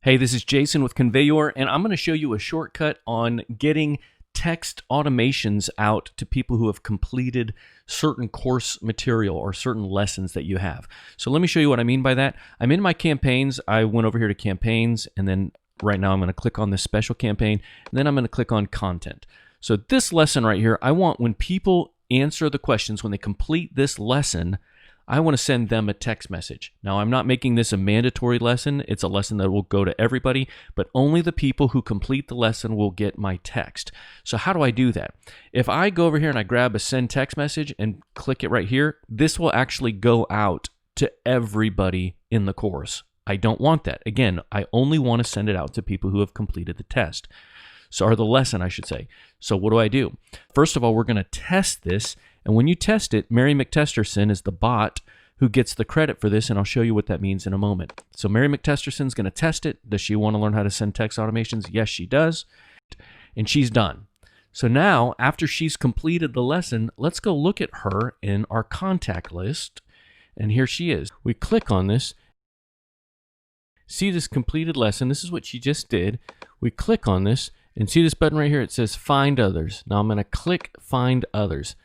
Hey, this is Jason with Conveyor, and I'm going to show you a shortcut on getting text automations out to people who have completed certain course material or certain lessons that you have. So let me show you what I mean by that. I'm in my campaigns. I went over here to campaigns, and then right now I'm going to click on this special campaign, and then I'm going to click on content. So this lesson right here, I want when people answer the questions, when they complete this lesson, I want to send them a text message. Now, I'm not making this a mandatory lesson. It's a lesson that will go to everybody, but only the people who complete the lesson will get my text. So how do I do that? If I go over here and I grab a send text message and click it right here, this will actually go out to everybody in the course. I don't want that. Again, I only want to send it out to people who have completed the test. Or the lesson, I should say. So what do? First of all, we're going to test this. And when you test it, Mary McTesterson is the bot who gets the credit for this, and I'll show you what that means in a moment. So Mary McTesterson's going to test it. Does she want to learn how to send text automations? Yes, she does. And she's done. So now, after she's completed the lesson, let's go look at her in our contact list. And here she is. We click on this. See this completed lesson. This is what she just did. We click on this. And see this button right here? It says Find Others. Now I'm going to click Find Others.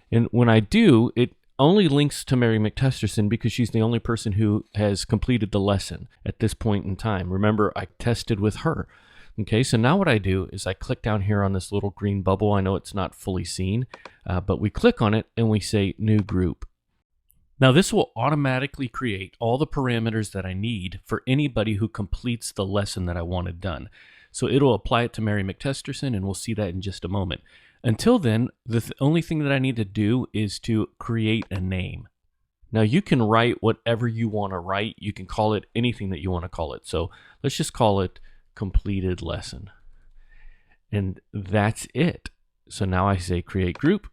And when I do, it only links to Mary McTesterson because she's the only person who has completed the lesson at this point in time. Remember, I tested with her. Okay, so now what I do is I click down here on this little green bubble. I know it's not fully seen, but we click on it and we say New Group. Now this will automatically create all the parameters that I need for anybody who completes the lesson that I wanted done. So it'll apply it to Mary McTesterson, and we'll see that in just a moment. Until then, the only thing that I need to do is to create a name. Now you can write whatever you want to write. You can call it anything that you want to call it. So let's just call it completed lesson. And that's it. So now I say create group,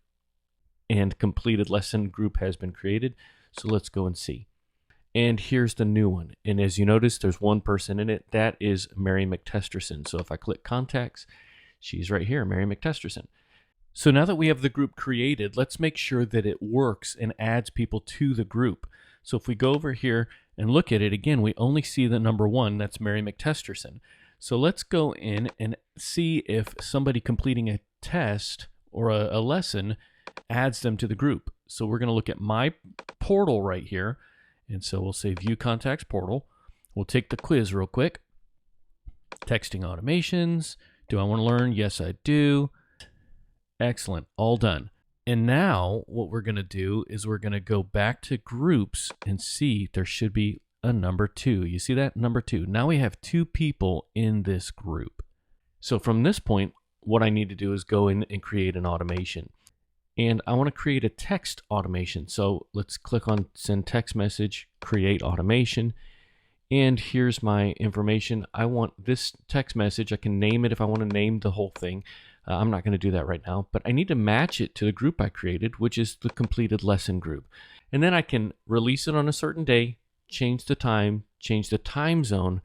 and completed lesson group has been created. So let's go and see. And here's the new one. And as you notice, there's one person in it. That is Mary McTesterson. So if I click contacts, she's right here, Mary McTesterson. So now that we have the group created, let's make sure that it works and adds people to the group. So if we go over here and look at it, again, we only see the number one, that's Mary McTesterson. So let's go in and see if somebody completing a test or a lesson adds them to the group. So we're going to look at my portal right here. And so we'll say View Contacts Portal. We'll take the quiz real quick. Texting automations. Do I want to learn? Yes, I do. Excellent. All done. And now what we're going to do is we're going to go back to groups and see there should be a number 2. You see that? Number 2. Now we have 2 people in this group. So from this point, what I need to do is go in and create an automation. And I want to create a text automation. So let's click on Send Text Message, Create Automation. And here's my information. I want this text message. I can name it if I want to name the whole thing. I'm not going to do that right now, but I need to match it to the group I created, which is the completed lesson group. And then I can release it on a certain day, change the time zone,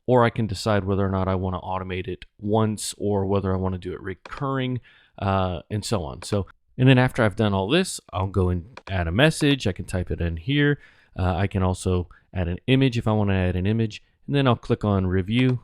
or I can decide whether or not I want to automate it once or whether I want to do it recurring, and so on. And then after I've done all this, I'll go and add a message. I can type it in here. I can also add an image if I want to add an image. And then I'll click on Review.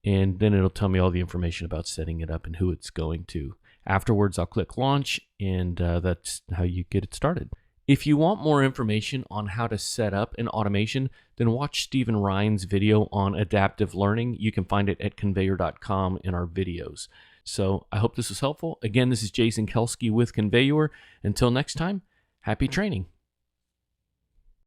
And then it'll tell me all the information about setting it up and who it's going to. Afterwards, I'll click Launch, and that's how you get it started. If you want more information on how to set up an automation, then watch Stephen Ryan's video on adaptive learning. You can find it at conveyor.com in our videos. So I hope this was helpful. Again, this is Jason Kelski with Conveyor. Until next time, happy training.